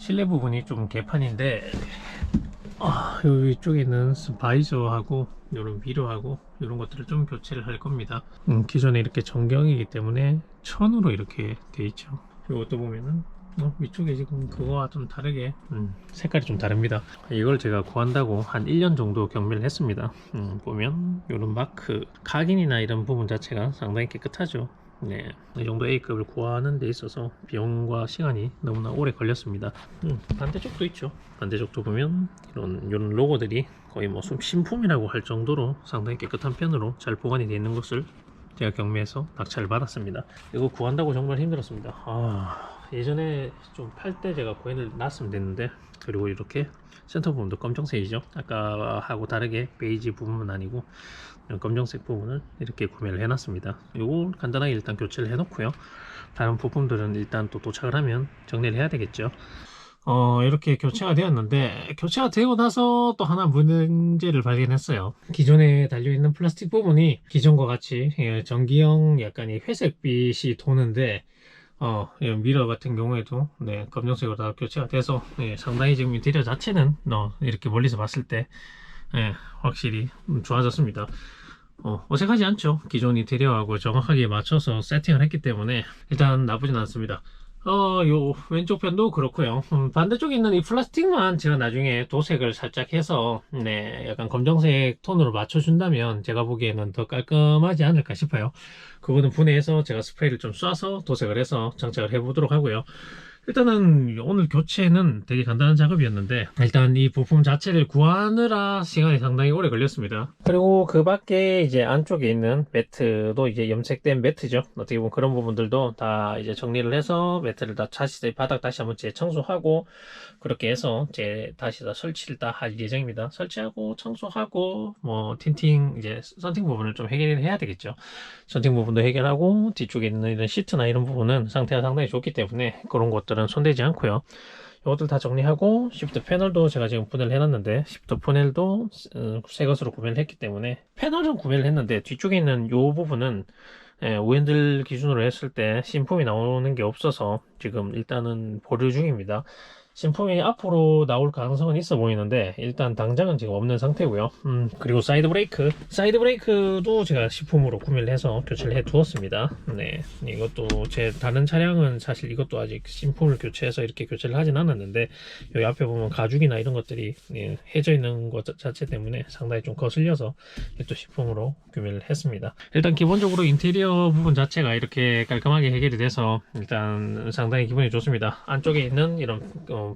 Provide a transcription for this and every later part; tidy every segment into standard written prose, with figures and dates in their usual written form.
실내 부분이 좀 개판인데 여기 위쪽에는 바이저하고 이런 미러하고 이런 것들을 좀 교체를 할 겁니다. 기존에 이렇게 정경이기 때문에 천으로 이렇게 돼 있죠. 이것도 보면은 위쪽에 지금 그거와 좀 다르게 색깔이 좀 다릅니다. 이걸 제가 구한다고 한 1년 정도 경매를 했습니다. 보면 이런 마크 각인이나 이런 부분 자체가 상당히 깨끗하죠. 네, 이 정도 A급을 구하는 데 있어서 비용과 시간이 너무나 오래 걸렸습니다. 반대쪽도 있죠. 반대쪽도 보면 이런 로고들이 거의 뭐 신품이라고 할 정도로 상당히 깨끗한 편으로 잘 보관이 되어 있는 것을 제가 경매에서 낙찰을 받았습니다. 이거 구한다고 정말 힘들었습니다. 예전에 좀 팔 때 제가 구해를 놨으면 됐는데, 그리고 이렇게 센터 부분도 검정색이죠. 아까 하고 다르게 베이지 부분은 아니고 검정색 부분을 이렇게 구매를 해놨습니다. 이거 간단하게 일단 교체를 해놓고요. 다른 부품들은 일단 또 도착을 하면 정리를 해야 되겠죠. 이렇게 교체가 되었는데, 교체가 되고 나서 또 하나 문제를 발견했어요. 기존에 달려있는 플라스틱 부분이 기존과 같이 전기형 약간 이 회색빛이 도는데, 이 미러 같은 경우에도 검정색으로 다 교체가 돼서 상당히 지금 인테리어 자체는 이렇게 멀리서 봤을 때 확실히 좋아졌습니다. 어색하지 않죠. 기존 인테리어하고 정확하게 맞춰서 세팅을 했기 때문에 일단 나쁘진 않습니다. 요 왼쪽 편도 그렇고요. 반대쪽에 있는 이 플라스틱만 제가 나중에 도색을 살짝 해서 약간 검정색 톤으로 맞춰준다면 제가 보기에는 더 깔끔하지 않을까 싶어요. 그거는 분해해서 제가 스프레이를 좀 쏴서 도색을 해서 장착을 해보도록 하고요. 일단은 오늘 교체는 되게 간단한 작업이었는데, 일단 이 부품 자체를 구하느라 시간이 상당히 오래 걸렸습니다. 그리고 그 밖에 이제 안쪽에 있는 매트도 이제 염색된 매트죠. 어떻게 보면 그런 부분들도 다 이제 정리를 해서 매트를 다 다시 바닥 다시 한번 재청소하고, 그렇게 해서 다시 다 설치를 다 할 예정입니다. 설치하고 청소하고 뭐 틴팅 이제 썬팅 부분을 좀 해결을 해야 되겠죠. 썬팅 부분도 해결하고, 뒤쪽에 있는 이런 시트나 이런 부분은 상태가 상당히 좋기 때문에 그런 것들은 손대지 않고요. 이것들 다 정리하고, 시프트 패널도 제가 지금 분해를 해놨는데, 시프트 패널도 새 것으로 구매를 했기 때문에 패널은 구매를 했는데, 뒤쪽에 있는 이 부분은 우엔들 기준으로 했을 때 신품이 나오는 게 없어서 지금 일단은 보류 중입니다. 신품이 앞으로 나올 가능성은 있어 보이는데 일단 당장은 지금 없는 상태고요. 그리고 사이드 브레이크도 제가 신품으로 구매를 해서 교체를 해 두었습니다. 이것도 제 다른 차량은 사실 이것도 아직 신품을 교체해서 이렇게 교체를 하진 않았는데, 여기 앞에 보면 가죽이나 이런 것들이 해져 있는 것 자체 때문에 상당히 좀 거슬려서 또 신품으로 구매를 했습니다. 일단 기본적으로 인테리어 부분 자체가 이렇게 깔끔하게 해결이 돼서 일단 상당히 기분이 좋습니다. 안쪽에 있는 이런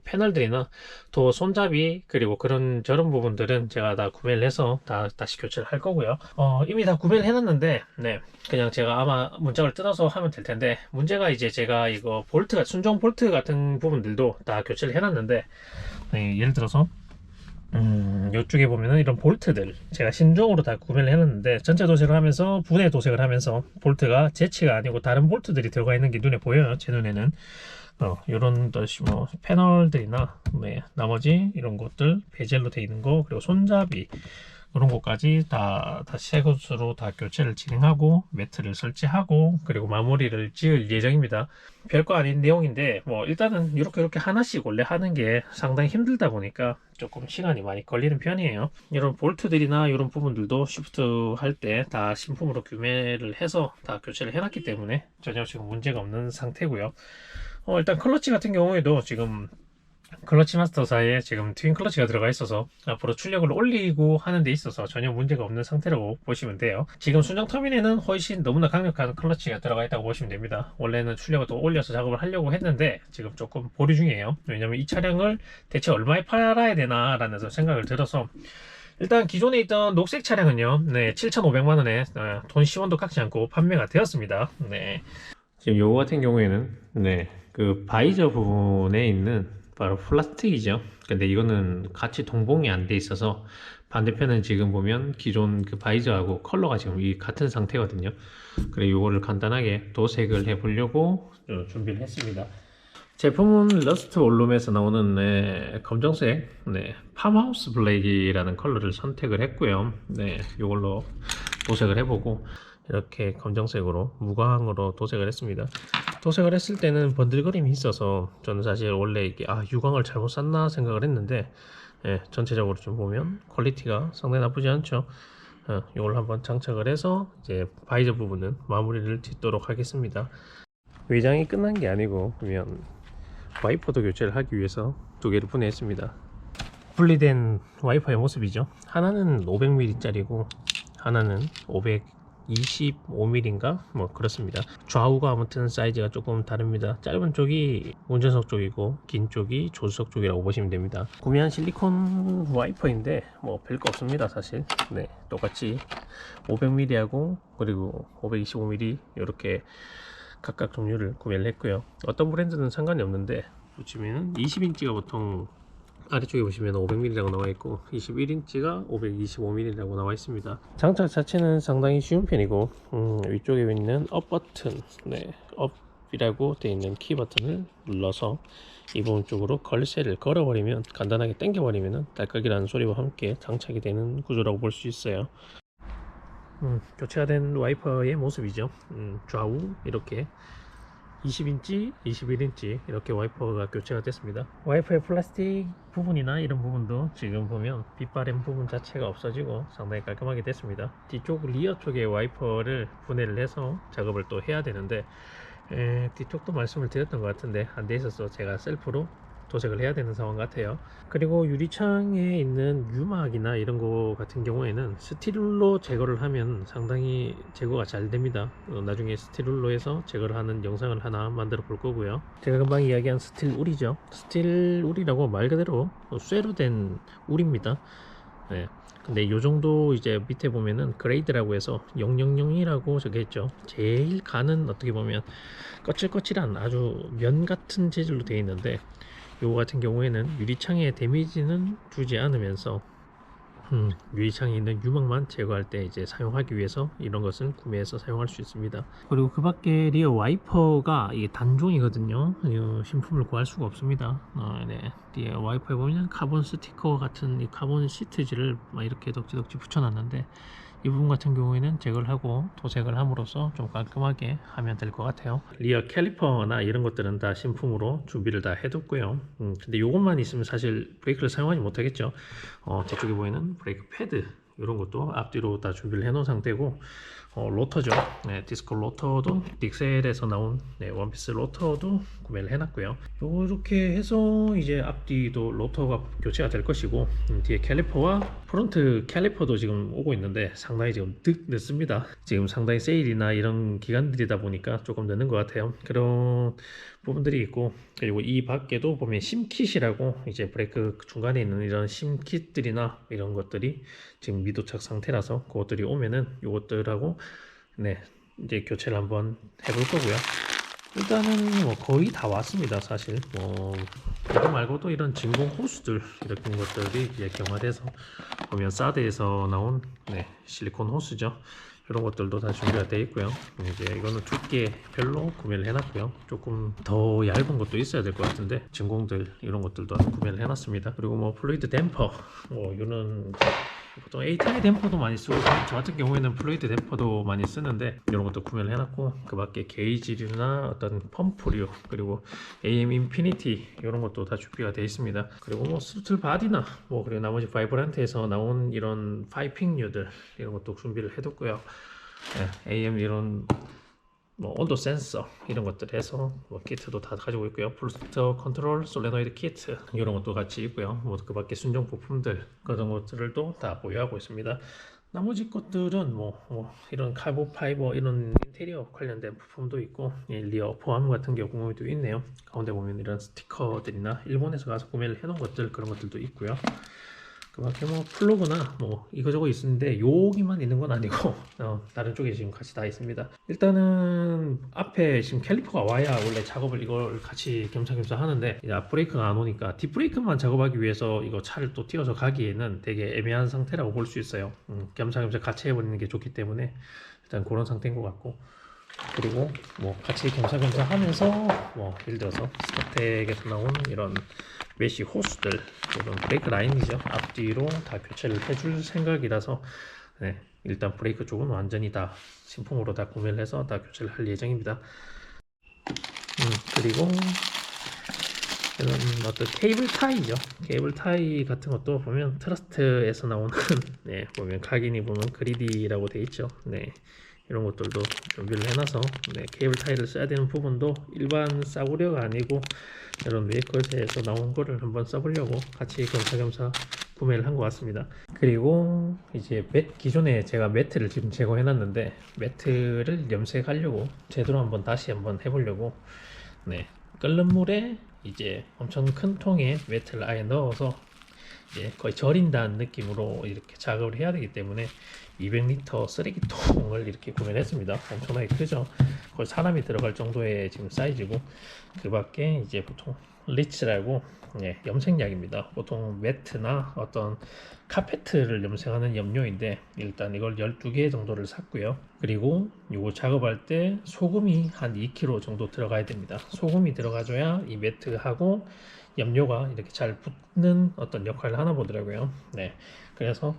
패널들이나 또 손잡이 그리고 저런 부분들은 제가 다 구매를 해서 다시 교체를 할 거고요. 이미 다 구매를 해놨는데 그냥 제가 아마 문짝을 뜯어서 하면 될 텐데, 문제가 이제 제가 이거 순정 볼트 같은 부분들도 다 교체를 해놨는데, 예를 들어서 이쪽에 보면은 이런 볼트들 제가 신종으로 다 구매를 해놨는데, 전체 도색을 하면서 분해 도색을 하면서 볼트가 제치가 아니고 다른 볼트들이 들어가 있는 게 눈에 보여요. 제 눈에는 이런 뭐 패널들이나 나머지 이런 것들 베젤로 되어 있는 거, 그리고 손잡이 이런 것까지 다시 새 것으로 다 교체를 진행하고 매트를 설치하고 그리고 마무리를 지을 예정입니다. 별거 아닌 내용인데 뭐 일단은 이렇게 하나씩 원래 하는 게 상당히 힘들다 보니까 조금 시간이 많이 걸리는 편이에요. 이런 볼트들이나 이런 부분들도 시프트 할 때 다 신품으로 구매를 해서 다 교체를 해놨기 때문에 전혀 지금 문제가 없는 상태고요. 일단 클러치 같은 경우에도 지금 클러치 마스터 사이에 지금 트윈 클러치가 들어가 있어서 앞으로 출력을 올리고 하는 데 있어서 전혀 문제가 없는 상태라고 보시면 돼요. 지금 순정 터빈에는 훨씬 너무나 강력한 클러치가 들어가 있다고 보시면 됩니다. 원래는 출력을 더 올려서 작업을 하려고 했는데 지금 조금 보류 중이에요. 왜냐면 이 차량을 대체 얼마에 팔아야 되나 라는 생각을 들어서, 일단 기존에 있던 녹색 차량은요 7,500만원에 돈 10원도 깎지 않고 판매가 되었습니다. 지금 요거 같은 경우에는 그 바이저 부분에 있는 바로 플라스틱이죠. 근데 이거는 같이 동봉이 안 돼 있어서, 반대편은 지금 보면 기존 그 바이저하고 컬러가 지금 같은 상태거든요. 그래 요거를 간단하게 도색을 해 보려고 준비를 했습니다. 제품은 러스트 올룸에서 나오는 검정색 팜하우스 블랙이라는 컬러를 선택을 했고요. 요걸로 도색을 해보고, 이렇게 검정색으로 무광으로 도색을 했습니다. 도색을 했을 때는 번들거림이 있어서 저는 사실 원래 이게 유광을 잘못 샀나 생각을 했는데, 예, 전체적으로 좀 보면 퀄리티가 상당히 나쁘지 않죠. 이걸 한번 장착을 해서 이제 바이저 부분은 마무리를 짓도록 하겠습니다. 외장이 끝난 게 아니고 보면 와이퍼도 교체를 하기 위해서 두 개를 분해했습니다. 분리된 와이퍼의 모습이죠. 하나는 500mm 짜리고 하나는 525mm인가 뭐 그렇습니다. 좌우가 아무튼 사이즈가 조금 다릅니다. 짧은 쪽이 운전석 쪽이고 긴 쪽이 조수석 쪽이라고 보시면 됩니다. 구매한 실리콘 와이퍼인데 뭐 별거 없습니다 사실. 네, 똑같이 500mm하고 그리고 525mm 이렇게 각각 종류를 구매를 했고요. 어떤 브랜드는 상관이 없는데 보시면 20인치가 보통 아래쪽에 보시면 500mm라고 나와 있고 21인치가 525mm라고 나와 있습니다. 장착 자체는 상당히 쉬운 편이고 위쪽에 있는 업 버튼, 네, 업이라고 되어 있는 키 버튼을 눌러서 이 부분 쪽으로 걸쇠를 걸어버리면, 간단하게 당겨버리면 딸깍이라는 소리와 함께 장착이 되는 구조라고 볼 수 있어요. 교체가 된 와이퍼의 모습이죠. 좌우 이렇게 20인치, 21인치 이렇게 와이퍼가 교체가 됐습니다. 와이퍼의 플라스틱 부분이나 이런 부분도 지금 보면 빗바람 부분 자체가 없어지고 상당히 깔끔하게 됐습니다. 뒤쪽 리어 쪽에 와이퍼를 분해를 해서 작업을 또 해야 되는데 뒤쪽도 말씀을 드렸던 것 같은데 안 돼 있어서 제가 셀프로 도색을 해야 되는 상황 같아요. 그리고 유리창에 있는 유막이나 이런 거 같은 경우에는 스틸로 제거를 하면 상당히 제거가 잘 됩니다. 나중에 스틸로 해서 제거를 하는 영상을 하나 만들어 볼 거고요. 제가 금방 이야기한 스틸 울이죠. 스틸 울이라고 말 그대로 쇠로 된 울입니다. 네. 근데 요 정도 이제 밑에 보면은 그레이드라고 해서 000이라고 적혀있죠. 제일 간은 어떻게 보면 거칠거칠한 아주 면 같은 재질로 되어 있는데, 요거 같은 경우에는 유리창에 데미지는 주지 않으면서 유리창에 있는 유막만 제거할 때 이제 사용하기 위해서 이런 것을 구매해서 사용할 수 있습니다. 그리고 그 밖에 리어 와이퍼가 이게 단종이거든요. 이 신품을 구할 수가 없습니다. 네. 리어 와이퍼에 보면 카본 스티커 같은 이 카본 시트지를 막 이렇게 덕지덕지 붙여놨는데, 이 부분 같은 경우에는 제거를 하고 도색을 함으로써 좀 깔끔하게 하면 될 것 같아요. 리어 캘리퍼나 이런 것들은 다 신품으로 준비를 다 해뒀고요. 근데 이것만 있으면 사실 브레이크를 사용하지 못하겠죠. 뒤쪽에 보이는 브레이크 패드 이런 것도 앞뒤로 다 준비를 해 놓은 상태고, 로터죠. 네, 디스코 로터도 딕셀에서 나온 원피스 로터도 구매를 해놨고요. 이렇게 해서 이제 앞뒤도 로터가 교체가 될 것이고, 뒤에 캘리퍼와 프론트 캘리퍼도 지금 오고 있는데 상당히 지금 늦습니다. 지금 상당히 세일이나 이런 기간들이다 보니까 조금 늦는 것 같아요. 그런 부분들이 있고, 그리고 이 밖에도 보면 심킷이라고 이제 브레이크 중간에 있는 이런 심킷들이나 이런 것들이 지금 미도착 상태라서 그것들이 오면은 이것들하고 이제 교체를 한번 해볼 거고요. 일단은 뭐 거의 다 왔습니다. 사실 이거 말고도 이런 진공 호스들 이런 것들이 이제 경화돼서 보면 사드에서 나온 실리콘 호스죠. 이런 것들도 다 준비가 되어 있고요. 이제 이거는 두께별로 구매를 해놨고요. 조금 더 얇은 것도 있어야 될 것 같은데 진공들 이런 것들도 구매를 해놨습니다. 그리고 뭐 플루이드 댐퍼, 이거는 보통 A타입 댐퍼도 많이 쓰고, 저 같은 경우에는 플루이드 댐퍼도 많이 쓰는데 이런 것도 구매를 해놨고, 그 밖에 게이지류나 어떤 펌프류, 그리고 AM 인피니티 이런 것도 다 준비가 되어 있습니다. 그리고 뭐 스루틀 바디나 그리고 나머지 바이브란트에서 나온 이런 파이핑류들 이런 것도 준비를 해뒀고요. AM 이런 온도 센서 이런 것들 해서 키트도 다 가지고 있고요. 풀스터 컨트롤 솔레노이드 키트 이런 것도 같이 있고요. 그 밖에 순정 부품들 그런 것들도 다 보유하고 있습니다. 나머지 것들은 이런 카본 파이버 이런 인테리어 관련된 부품도 있고, 리어 포함 같은 경우도 있네요. 가운데 보면 이런 스티커들이나 일본에서 가서 구매를 해놓은 것들 그런 것들도 있고요. 그 밖에 플러그나 이거저거 있는데 여기만 있는 건 아니고 다른 쪽에 지금 같이 다 있습니다. 일단은 앞에 지금 캘리퍼가 와야 원래 작업을 이걸 같이 겸사겸사 하는데, 이제 앞브레이크가 안 오니까 뒷브레이크만 작업하기 위해서 이거 차를 또 띄워서 가기에는 되게 애매한 상태라고 볼 수 있어요. 겸사겸사 같이 해버리는 게 좋기 때문에 일단 그런 상태인 것 같고, 그리고 같이 겸사겸사 하면서 예를 들어서 스타텍에서 나온 이런 메쉬 호스들, 이런 브레이크 라인이죠. 앞뒤로 다 교체를 해줄 생각이라서 일단 브레이크 쪽은 완전히 다 신품으로 다 구매를 해서 다 교체를 할 예정입니다. 그리고 이런 어떤 케이블 타이죠. 케이블 타이 같은 것도 보면 트러스트에서 나오는 네, 보면 각인이 보면 그리디라고 돼 있죠. 네, 이런 것들도 준비를 해놔서 네, 케이블 타이를 써야 되는 부분도 일반 싸구려가 아니고 이런 메이커즈에서 나온 거를 한번 써보려고 같이 겸사겸사 구매를 한 것 같습니다. 그리고 이제 기존에 제가 매트를 지금 제거해 놨는데 매트를 염색하려고 제대로 한번 다시 한번 해보려고 네, 끓는 물에 이제 엄청 큰 통에 매트를 아예 넣어서 이제 거의 절인다는 느낌으로 이렇게 작업을 해야 되기 때문에 200리터 쓰레기통을 이렇게 구매를 했습니다. 엄청나게 크죠. 거의 사람이 들어갈 정도의 지금 사이즈고, 그 밖에 이제 보통 리치라고 염색약입니다. 보통 매트나 어떤 카페트를 염색하는 염료인데 일단 이걸 12개 정도를 샀고요. 그리고 이거 작업할 때 소금이 한 2kg 정도 들어가야 됩니다. 소금이 들어가줘야 이 매트하고 염료가 이렇게 잘 붙는 어떤 역할을 하나 보더라고요. 네, 그래서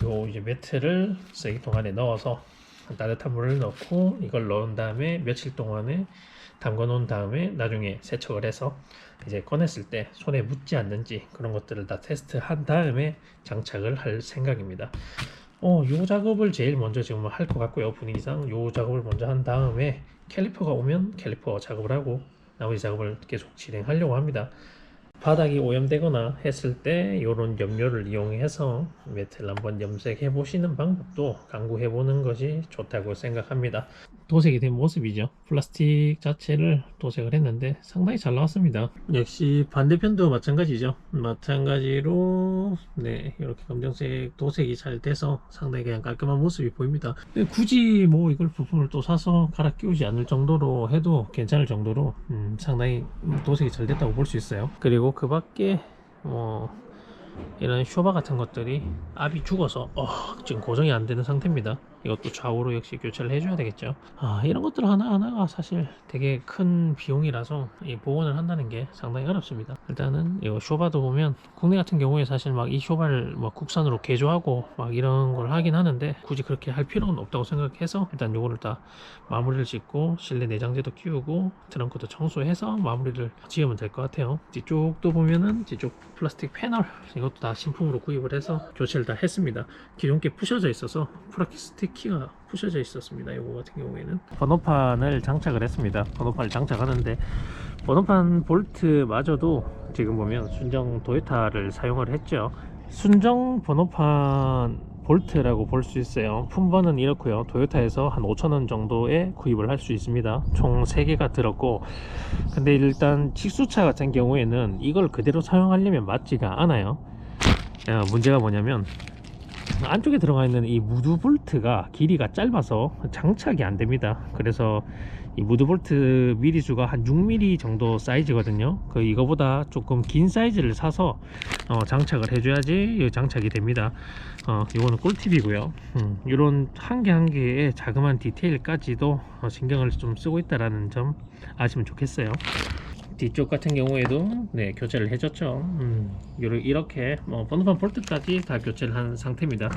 요 이제 매트를 쓰레기통 안에 넣어서 따뜻한 물을 넣고 이걸 넣은 다음에 며칠 동안에 담궈 놓은 다음에 나중에 세척을 해서 이제 꺼냈을 때 손에 묻지 않는지 그런 것들을 다 테스트한 다음에 장착을 할 생각입니다. 요 작업을 제일 먼저 지금 할 것 같고요. 분위기상 요 작업을 먼저 한 다음에 캘리퍼가 오면 캘리퍼 작업을 하고 나머지 작업을 계속 진행하려고 합니다. 바닥이 오염되거나 했을 때 이런 염료를 이용해서 매트를 한번 염색해 보시는 방법도 강구해 보는 것이 좋다고 생각합니다. 도색이 된 모습이죠. 플라스틱 자체를 도색을 했는데 상당히 잘 나왔습니다. 역시 반대편도 마찬가지죠. 마찬가지로 네, 이렇게 검정색 도색이 잘 돼서 상당히 그냥 깔끔한 모습이 보입니다. 굳이 뭐 이걸 부품을 또 사서 갈아 끼우지 않을 정도로 해도 괜찮을 정도로 상당히 도색이 잘 됐다고 볼 수 있어요. 그리고 그 밖에 이런 쇼바 같은 것들이 압이 죽어서 지금 고정이 안 되는 상태입니다. 이것도 좌우로 역시 교체를 해줘야 되겠죠. 이런 것들 하나하나가 사실 되게 큰 비용이라서 이 복원을 한다는 게 상당히 어렵습니다. 일단은 이 쇼바도 보면 국내 같은 경우에 사실 막 이 쇼바를 막 국산으로 개조하고 막 이런 걸 하긴 하는데 굳이 그렇게 할 필요는 없다고 생각해서 일단 요거를 다 마무리를 짓고 실내 내장재도 끼우고 트렁크도 청소해서 마무리를 지으면 될 것 같아요. 뒤쪽도 보면은 뒤쪽 플라스틱 패널 이것도 다 신품으로 구입을 해서 교체를 다 했습니다. 기존 게 부셔져 있어서 플라스틱 키가 부셔져 있었습니다. 이거 같은 경우에는 번호판을 장착을 했습니다. 번호판을 장착하는데 번호판 볼트마저도 지금 보면 순정 도요타를 사용을 했죠. 순정 번호판 볼트라고 볼 수 있어요. 품번은 이렇고요. 도요타에서 한 5,000원 정도에 구입을 할 수 있습니다. 총 3개가 들었고, 근데 일단 직수차 같은 경우에는 이걸 그대로 사용하려면 맞지가 않아요. 문제가 뭐냐면 안쪽에 들어가 있는 이 무드 볼트가 길이가 짧아서 장착이 안 됩니다. 그래서 이 무드 볼트 미리수가 한 6mm 정도 사이즈거든요. 이거보다 조금 긴 사이즈를 사서 장착을 해줘야지 장착이 됩니다. 이거는 꿀팁이고요. 이런 한 개 한 개의 자그마한 디테일까지도 신경을 좀 쓰고 있다라는 점 아시면 좋겠어요. 뒤쪽 같은 경우에도 네, 교체를 해줬죠. 이렇게 번호판 볼트까지 다 교체를 한 상태입니다.